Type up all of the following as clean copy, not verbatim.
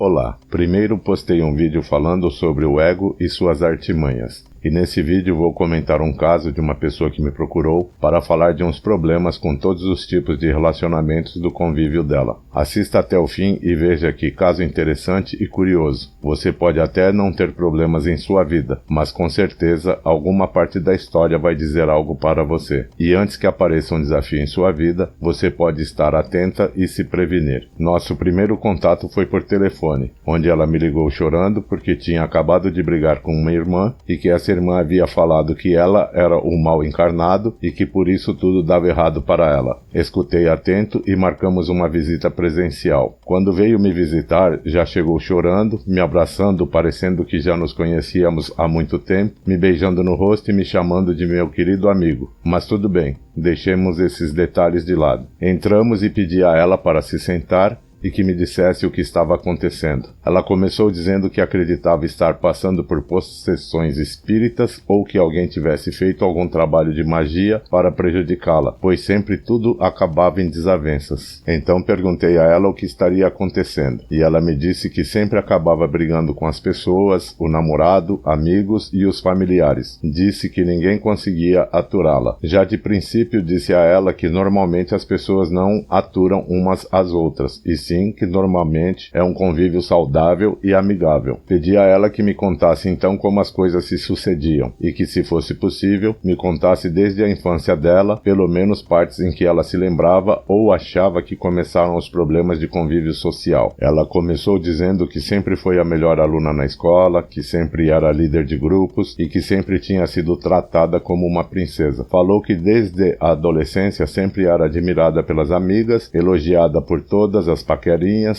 Olá, primeiro postei um vídeo falando sobre o ego e suas artimanhas. E nesse vídeo vou comentar um caso de uma pessoa que me procurou para falar de uns problemas com todos os tipos de relacionamentos do convívio dela. Assista até o fim e veja que caso interessante e curioso. Você pode até não ter problemas em sua vida, mas com certeza alguma parte da história vai dizer algo para você. E antes que apareça um desafio em sua vida, você pode estar atenta e se prevenir. Nosso primeiro contato foi por telefone, onde ela me ligou chorando porque tinha acabado de brigar com uma irmã e que essa irmã havia falado que ela era o mal encarnado e que por isso tudo dava errado para ela. Escutei atento e marcamos uma visita presencial. Quando veio me visitar, já chegou chorando, me abraçando, parecendo que já nos conhecíamos há muito tempo, me beijando no rosto e me chamando de meu querido amigo. Mas tudo bem, deixemos esses detalhes de lado. Entramos e pedi a ela para se sentar e que me dissesse o que estava acontecendo. Ela começou dizendo que acreditava estar passando por possessões espíritas ou que alguém tivesse feito algum trabalho de magia para prejudicá-la, pois sempre tudo acabava em desavenças. Então perguntei a ela o que estaria acontecendo, e ela me disse que sempre acabava brigando com as pessoas, o namorado, amigos e os familiares. Disse que ninguém conseguia aturá-la. Já de princípio disse a ela que normalmente as pessoas não aturam umas às outras, e sim que normalmente é um convívio saudável e amigável. Pedi a ela que me contasse então como as coisas se sucediam e que, se fosse possível, me contasse desde a infância dela, pelo menos partes em que ela se lembrava ou achava que começaram os problemas de convívio social. Ela começou dizendo que sempre foi a melhor aluna na escola, que sempre era líder de grupos e que sempre tinha sido tratada como uma princesa. Falou que desde a adolescência sempre era admirada pelas amigas, elogiada por todas as paquerinhas,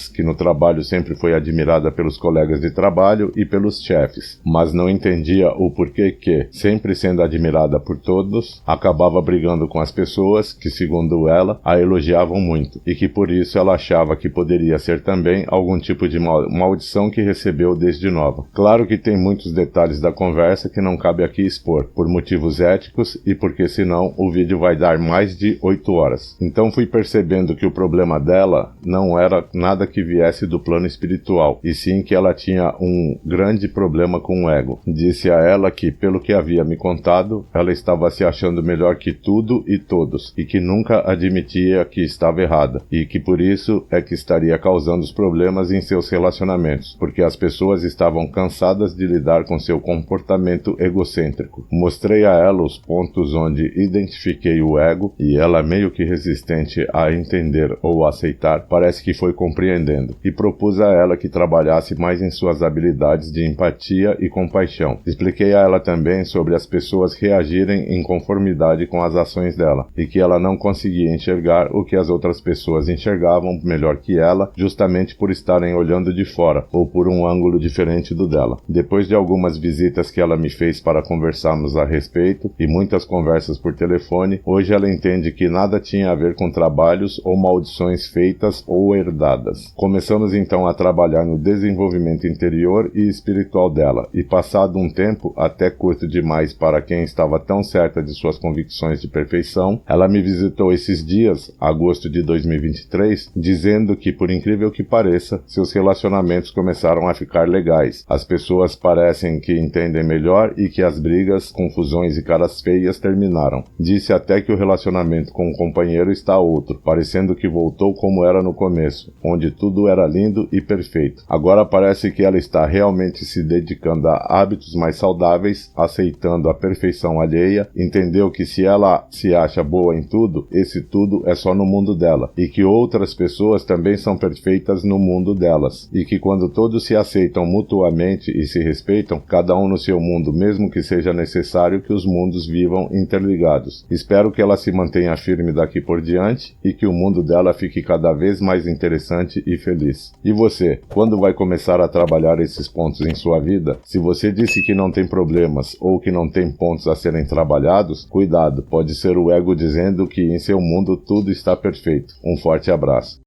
que no trabalho sempre foi admirada pelos colegas de trabalho e pelos chefes, mas não entendia o porquê que, sempre sendo admirada por todos, acabava brigando com as pessoas que, segundo ela, a elogiavam muito, e que por isso ela achava que poderia ser também algum tipo de maldição que recebeu desde nova. Claro que tem muitos detalhes da conversa que não cabe aqui expor, por motivos éticos e porque senão o vídeo vai dar mais de 8 horas. Então fui percebendo que o problema dela não era nada que viesse do plano espiritual, e sim que ela tinha um grande problema com o ego. Disse a ela que, pelo que havia me contado, ela estava se achando melhor que tudo e todos, e que nunca admitia que estava errada, e que por isso é que estaria causando os problemas em seus relacionamentos, porque as pessoas estavam cansadas de lidar com seu comportamento egocêntrico. Mostrei a ela os pontos onde identifiquei o ego, e ela, meio que resistente a entender ou aceitar, parece que foi compreendendo, e propus a ela que trabalhasse mais em suas habilidades de empatia e compaixão. Expliquei a ela também sobre as pessoas reagirem em conformidade com as ações dela, e que ela não conseguia enxergar o que as outras pessoas enxergavam melhor que ela, justamente por estarem olhando de fora, ou por um ângulo diferente do dela. Depois de algumas visitas que ela me fez para conversarmos a respeito, e muitas conversas por telefone, hoje ela entende que nada tinha a ver com trabalhos ou maldições feitas ou herdadas. Começamos então a trabalhar no desenvolvimento interior e espiritual dela, e passado um tempo, até curto demais para quem estava tão certa de suas convicções de perfeição, ela me visitou esses dias, agosto de 2023, dizendo que, por incrível que pareça, seus relacionamentos começaram a ficar legais. As pessoas parecem que entendem melhor e que as brigas, confusões e caras feias terminaram. Disse até que o relacionamento com o companheiro está outro, parecendo que voltou como era no começo, onde tudo era lindo e perfeito. Agora parece que ela está realmente se dedicando a hábitos mais saudáveis, aceitando a perfeição alheia, entendeu que se ela se acha boa em tudo, esse tudo é só no mundo dela, e que outras pessoas também são perfeitas no mundo delas, e que quando todos se aceitam mutuamente e se respeitam, cada um no seu mundo, mesmo que seja necessário que os mundos vivam interligados. Espero que ela se mantenha firme daqui por diante e que o mundo dela fique cada vez mais interessante e feliz. E você, quando vai começar a trabalhar esses pontos em sua vida? Se você disse que não tem problemas ou que não tem pontos a serem trabalhados, cuidado, pode ser o ego dizendo que em seu mundo tudo está perfeito. Um forte abraço.